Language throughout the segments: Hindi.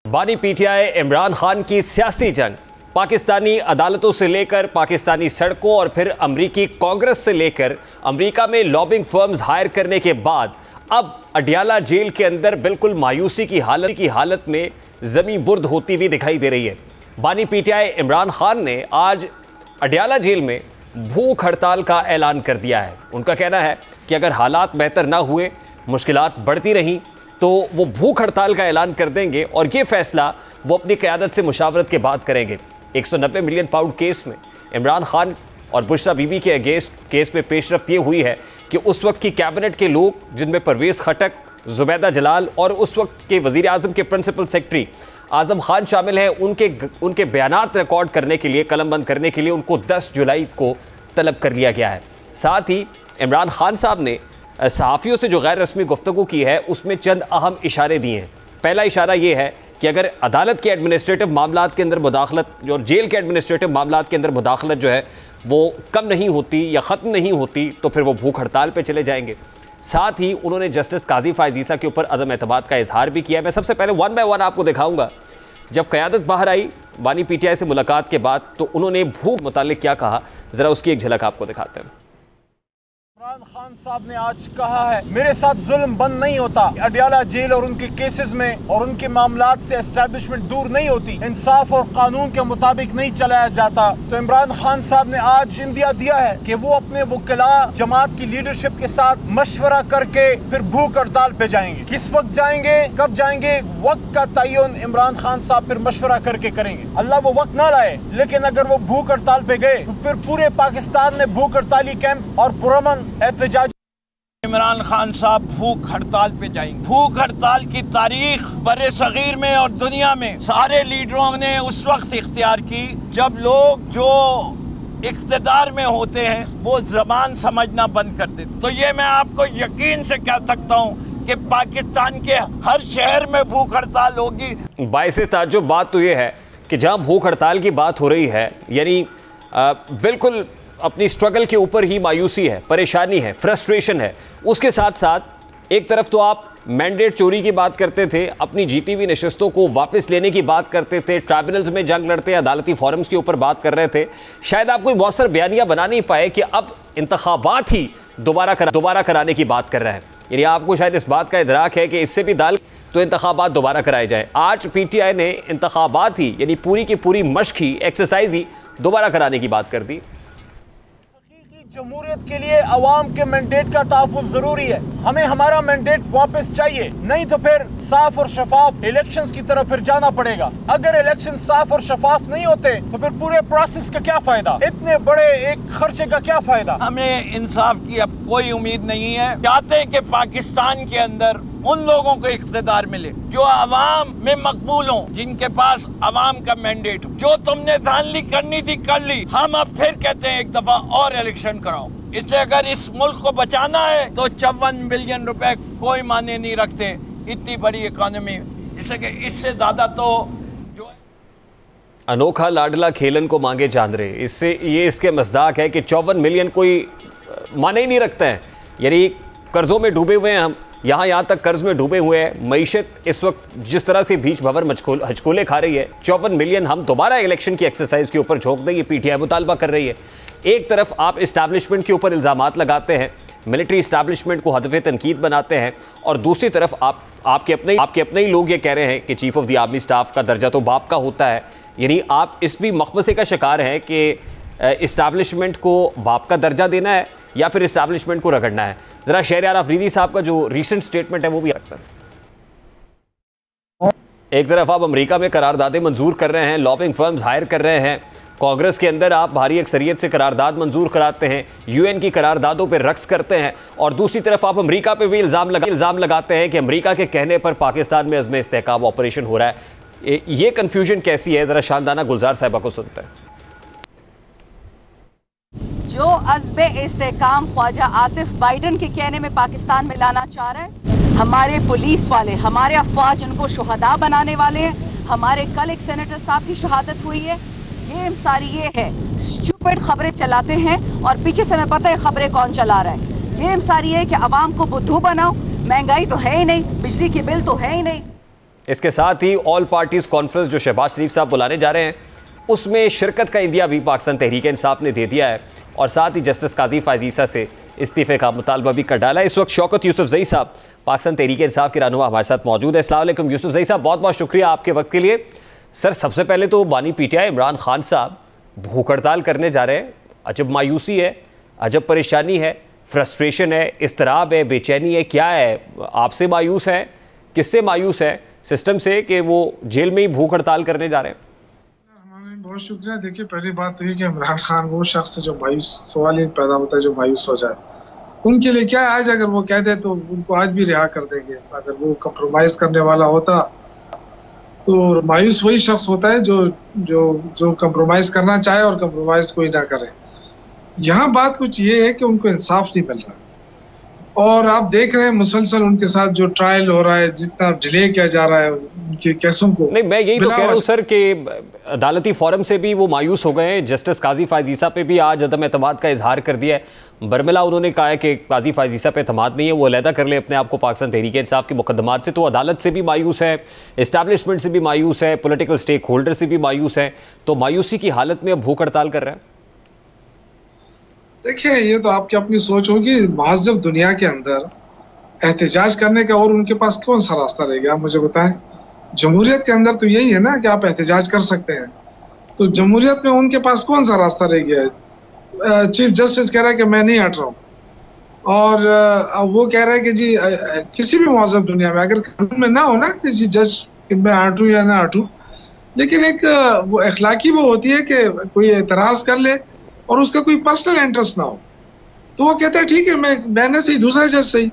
बानी पीटीआई इमरान खान की सियासी जंग पाकिस्तानी अदालतों से लेकर पाकिस्तानी सड़कों और फिर अमरीकी कांग्रेस से लेकर अमरीका में लॉबिंग फर्म्स हायर करने के बाद अब अडियाला जेल के अंदर बिल्कुल मायूसी की हालत में जमीन बुर्द होती हुई दिखाई दे रही है। बानी पीटीआई इमरान खान ने आज अडियाला जेल में भूख हड़ताल का ऐलान कर दिया है। उनका कहना है कि अगर हालात बेहतर ना हुए, मुश्किलात बढ़ती रहीं, तो वो भूख हड़ताल का ऐलान कर देंगे और ये फैसला वो अपनी क़यादत से मुशावरत के बाद करेंगे। 190 मिलियन पाउंड केस में इमरान खान और बुशरा बीबी के अगेंस्ट केस में पेशरफ्त ये हुई है कि उस वक्त की कैबिनेट के लोग, जिनमें परवेज़ खटक, जुबैदा जलाल और उस वक्त के वज़ीर आज़म के प्रिंसिपल सेक्रेटरी आज़म खान शामिल हैं, उनके बयानात रिकॉर्ड करने के लिए, कलमबंद करने के लिए उनको 10 जुलाई को तलब कर लिया गया है। साथ ही इमरान खान साहब ने सहाफ़ियों से जो गैर रस्मी गुफ्तगू की है उसमें चंद अहम इशारे दिए हैं। पहला इशारा ये है कि अगर अदालत के एडमिनिस्ट्रेटिव मामलात के अंदर मुदाखलत और जेल के एडमिनिस्ट्रेटिव मामलात के अंदर मुदाखलत जो है वो कम नहीं होती या ख़त्म नहीं होती तो फिर वो भूख हड़ताल पे चले जाएंगे। साथ ही उन्होंने जस्टिस काजी फायज़ ईसा के ऊपर अदम एतमाद का इजहार भी किया है। मैं सबसे पहले 1 बाय 1 आपको दिखाऊंगा। जब क़यादत बाहर आई बानी पीटीआई से मुलाकात के बाद तो उन्होंने भूख मुतालिक क्या कहा, ज़रा उसकी एक झलक आपको दिखाते हैं। इमरान खान साहब ने आज कहा है, मेरे साथ जुल्म बंद नहीं होता। अडियाला जेल और उनके केसेस में और उनके मामलात से एस्टैब्लिशमेंट दूर नहीं होती, इंसाफ और कानून के मुताबिक नहीं चलाया जाता। तो इमरान खान साहब ने आज इंदिया दिया है कि वो अपने वकीला जमात की लीडरशिप के साथ मशवरा करके फिर भूख हड़ताल पे जाएंगे। किस वक्त जाएंगे, कब जाएंगे, वक्त का तयन इमरान खान साहब फिर मशवरा करके करेंगे। अल्लाह वो वक्त ना लाए, लेकिन अगर वो भूख हड़ताल पे गए तो फिर पूरे पाकिस्तान में भूख हड़ताली कैंप और पुरअमन एहतजाज। इमरान खान साहब भूख हड़ताल पे जाएंगे। भूख हड़ताल की तारीख बड़े सगीर में और दुनिया में सारे लीडरों ने उस वक्त इख्तियार की जब लोग जो इख्तिदार में होते हैं वो ज़बान समझना बंद कर देते। तो ये मैं आपको यकीन से कह सकता हूँ कि पाकिस्तान के हर शहर में भूख हड़ताल होगी। बाइसे ताज्जुब बात तो ये है कि जहाँ भूख हड़ताल की बात हो रही है, यानी बिल्कुल अपनी स्ट्रगल के ऊपर ही मायूसी है, परेशानी है, फ्रस्ट्रेशन है। उसके साथ साथ एक तरफ तो आप मैंडेट चोरी की बात करते थे, अपनी जीपीवी नशस्तों को वापस लेने की बात करते थे, ट्राइब्यूनल्स में जंग लड़ते, अदालती फोरम्स के ऊपर बात कर रहे थे। शायद आप कोई मौसर बयानिया बना नहीं पाए कि अब इंतखाबात ही दोबारा कराने की बात कर रहे हैं। यानी आपको शायद इस बात का इदराक है कि इससे भी दाल तो इंतखाबात दोबारा कराए जाए। आज पीटीआई ने इंतखाबात ही यानी पूरी की पूरी मश्क ही, एक्सरसाइज ही दोबारा कराने की बात कर दी। जमहूरियत के लिए अवाम के मैंडेट का तहफ़्फ़ुज़ जरूरी है। हमें हमारा मैंडेट वापस चाहिए, नहीं तो फिर साफ और शफाफ इलेक्शंस की तरफ फिर जाना पड़ेगा। अगर इलेक्शन साफ और शफाफ नहीं होते तो फिर पूरे प्रोसेस का क्या फायदा, इतने बड़े एक खर्चे का क्या फायदा। हमें इंसाफ की अब कोई उम्मीद नहीं है। चाहते हैं कि पाकिस्तान के अंदर उन लोगों को इख्तिदार मिले जो अवाम में मकबूल हों, जिनके पास अवाम का मैंडेट हो। जो तुमने धांधली करनी थी कर ली, हम अब फिर कहते हैं एक दफा और इलेक्शन कराओ। इससे अगर इस मुल्क को बचाना है तो 54 बिलियन रुपए कोई माने नहीं रखते इतनी बड़ी इकोनॉमी। इससे ज्यादा तो जो अनोखा लाडला खेलन को मांगे चांदरे, इससे ये इसके मज़दाक है कि 54 मिलियन कोई माने ही नहीं रखते हैं। यानी कर्जों में डूबे हुए हैं हम, यहाँ तक कर्ज में डूबे हुए हैं। मईशत इस वक्त जिस तरह से बीच भंवर हचकोले खा रही है, 54 मिलियन हम दोबारा इलेक्शन की एक्सरसाइज के ऊपर झोंक दें, ये पीटीआई मुतालबा कर रही है। एक तरफ आप इस्टेब्लिशमेंट के ऊपर इल्ज़ामात लगाते हैं, मिलिट्री इस्टेब्लिशमेंट को हदफ़े तनकीद बनाते हैं, और दूसरी तरफ आपके अपने ही लोग ये कह रहे हैं कि chief of the army staff का दर्जा तो बाप का होता है। यानी आप इस भी मखमसे का शिकार हैं कि इस्टेब्लिशमेंट को बाप का दर्जा देना है या फिर इस्टेब्लिशमेंट को रगड़ना है। ज़रा शहरयार अफरीदी साहब का जो रीसेंट स्टेटमेंट है वो भी रखता है। एक तरफ आप अमेरिका में करारदादें मंजूर कर रहे हैं, लॉबिंग फर्म्स हायर कर रहे हैं, कांग्रेस के अंदर आप भारी अक्सरियत से करारदाद मंजूर कराते हैं, यूएन की करारदादों पर रक्स करते हैं, और दूसरी तरफ आप अमेरिका पे भी इल्ज़ाम लगाते हैं कि अमेरिका के कहने पर पाकिस्तान में अज़्म इस्तेहकाम ऑपरेशन हो रहा है। ये कन्फ्यूजन कैसी है, ज़रा शानदाना गुलजार साहिबा को सुनते हैं। जो अज़्म इस्तेहकाम ख्वाजा आसिफ बाइडन के कहने में पाकिस्तान में लाना चाह रहा है, हमारे पुलिस वाले, हमारे अफवाज उनको शुहदा बनाने वाले हैं। हमारे कल एक सेनेटर साहब की शहादत हुई है। ये सारी ये है स्टूपिड खबरें चलाते हैं और पीछे से हमें पता है खबरें कौन चला रहा है। ये सारी है कि अवाम को बुद्धू बनाओ, महंगाई तो है ही नहीं, बिजली के बिल तो है ही नहीं। इसके साथ ही ऑल पार्टीज कॉन्फ्रेंस जो शहबाज शरीफ साहब बुलाने जा रहे हैं उसमें शिरकत का इंदिया भी पाकिस्तान तहरीक इंसाफ ने दे दिया है और साथ ही जस्टिस काजी फायज़ ईसा से इस्तीफ़े का मुतालबा भी कर डाला है। इस वक्त शौकत यूसुफजई साहब पाकिस्तान तहरीक इंसाफ के रहनुमा हमारे साथ मौजूद है। अस्सलाम वालेकुम यूसुफजई साहब, बहुत बहुत शुक्रिया आपके वक्त के लिए। सर, सबसे पहले तो बानी पीटीआई इमरान खान साहब भूख हड़ताल करने जा रहे हैं। अजब मायूसी है, अजब परेशानी है, फ्रस्ट्रेशन है, इस्तराब है, बेचैनी है, क्या है? आपसे मायूस है, किससे मायूस है? सिस्टम से कि वो जेल में ही भूख हड़ताल करने जा रहे हैं? बहुत शुक्रिया। देखिए, पहली बात तो ये कि इमरान खान वो शख्स है जो मायूस, सवाल ही पैदा होता है जो मायूस हो जाए। उनके लिए क्या है, आज अगर वो कह दे तो उनको आज भी रिहा कर देंगे। अगर वो कंप्रोमाइज करने वाला होता तो मायूस वही शख्स होता है जो जो जो कंप्रोमाइज करना चाहे और कंप्रोमाइज कोई ना करे। यहाँ बात कुछ ये है कि उनको इंसाफ नहीं मिल रहा और आप देख रहे हैं मुसलसल उनके साथ जो ट्रायल हो रहा है, जितना डिले किया जा रहा है उनके केसों को। नहीं, मैं यही तो कह रहा हूँ सर कि अदालती फोरम से भी वो मायूस हो गए हैं। जस्टिस काजी फायज़ ईसा पे भी आज अदम एतमाद का इजहार कर दिया है। बरमिला उन्होंने कहा है कि काजी फायज़ ईसा पे एतमाद नहीं है, वो अलहदा कर ले अपने आप को पाकिस्तान तहरीक इंसाफ के मुकदमात से। तो अदालत से भी मायूस है, इस्टेब्लिशमेंट से भी मायूस है, पॉलिटिकल स्टेक होल्डर से भी मायूस है। तो मायूसी की हालत में अब भूख हड़ताल कर रहे हैं। देखिए, ये तो आपकी अपनी सोच होगी। महज़ब दुनिया के अंदर एहतजाज करने का और उनके पास कौन सा रास्ता रह गया, आप मुझे बताएं। जमहूरियत के अंदर तो यही है ना कि आप एहतजाज कर सकते हैं। तो जमहूरियत में उनके पास कौन सा रास्ता रह गया है? चीफ जस्टिस कह रहा है कि मैं नहीं हट रहा हूँ और वो कह रहा है कि जी किसी भी महज़ब दुनिया में अगर कानून में ना हो ना कि जी जज कि मैं हटूँ या ना हटूँ, लेकिन एक वो अखलाकी वो होती है कि कोई एतराज़ कर ले और उसका कोई पर्सनल इंटरेस्ट ना हो, तो वो कहता है ठीक है, मैंने सही, दूसरा जज सही।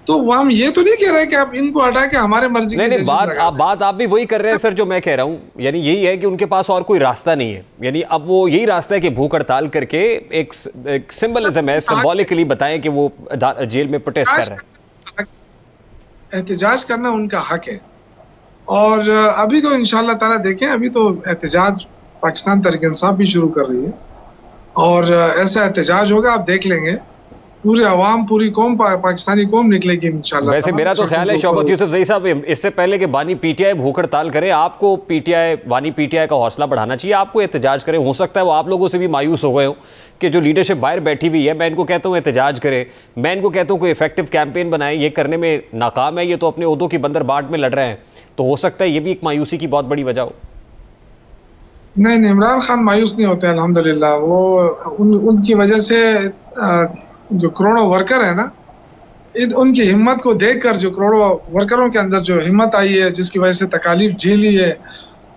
तो हम ये तो नहीं कह रहे कि आप इनको हटा के हमारे मर्जी की बात आप भी वही कर रहे हैं सर जो मैं कह रहा हूँ। यानी यही है कि उनके पास और कोई रास्ता नहीं है। यानी अब वो यही रास्ता है कि भूख हड़ताल करके एक सिंबलिज्म है, सिंबॉलिकली बताएं कि वो जेल में प्रोटेस्ट कर रहे हैं। एहतजाज करना उनका हक है और अभी तो इंशाअल्लाह ताला देखें, अभी तो एहतजाज पाकिस्तान तहरीक इंसाफ भी शुरू कर रही है और ऐसा एहतजाज होगा, आप देख लेंगे पूरे अवाम, पूरी कौम, पाकिस्तानी कौम निकलेगी इंशाल्लाह। वैसे मेरा तो ख्याल है शौकत यूसुफजई साहब, इससे पहले कि बानी पीटीआई भूख हड़ताल करे, आपको बानी पीटीआई का हौसला बढ़ाना चाहिए, आपको एहतजाज करे। हो सकता है वो आप लोगों से भी मायूस हो गए हो कि जो लीडरशिप बाहर बैठी हुई है, मैं इनको कहता हूँ एहतजाज करे, मैं इनको कहता हूँ कोई इफेक्टिव कैंपेन बनाए, ये करने में नाकाम है, ये तो अपने ओहदों की बंदर बाट में लड़ रहे हैं। तो हो सकता है ये भी एक मायूसी की बहुत बड़ी वजह हो। नहीं, इमरान खान मायूस नहीं होते अल्हम्दुलिल्लाह। वो उनकी वजह से जो करोड़ों वर्कर है ना, उनकी हिम्मत को देखकर, जो करोड़ों वर्करों के अंदर जो हिम्मत आई है, जिसकी वजह से तकालीफ झेली है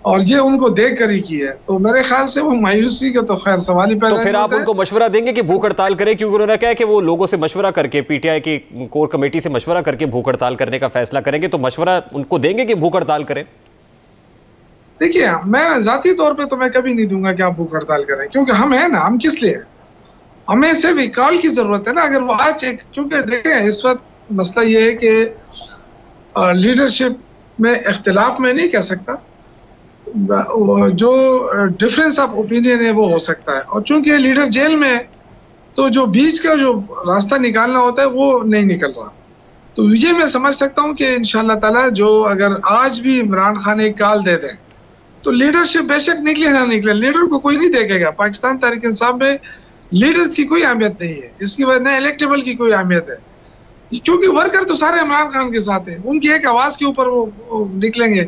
और ये उनको देख कर ही की है, तो मेरे ख्याल से वो मायूसी का तो खैर सवाल ही पैदा। तो फिर आप उनको मशवरा देंगे कि भूख हड़ताल करें? क्योंकि उन्होंने कहा कि वो लोगों से मशवरा करके, पीटीआई की कोर कमेटी से मशवरा करके भूख हड़ताल करने का फैसला करेंगे। तो मशवरा उनको देंगे कि भूख हड़ताल करें? देखिए, मैं जाती तौर पे तो मैं कभी नहीं दूंगा कि आप भूख हड़ताल करें, क्योंकि हम हैं ना, हम किस लिए हैं? हमें सिर्फ कॉल की जरूरत है ना। अगर वो आज क्योंकि देखें इस वक्त मसला ये है कि लीडरशिप में इख्तिलाफ में नहीं कह सकता, जो डिफरेंस ऑफ ओपिनियन है वो हो सकता है, और चूंकि लीडर जेल में है तो जो बीच का जो रास्ता निकालना होता है वो नहीं निकल रहा। तो ये मैं समझ सकता हूँ कि इंशाअल्लाह ताला जो अगर आज भी इमरान खान एक कॉल दे दें तो लीडरशिप बेशक निकले ना निकले, लीडर को कोई नहीं देखेगा। पाकिस्तान तहरीक इंसाफ में लीडर्स की कोई अहमियत नहीं है, इसकी वजह न इलेक्टेबल की कोई अहमियत है, क्योंकि वर्कर तो सारे इमरान खान के साथ हैं। उनकी एक आवाज के ऊपर वो निकलेंगे।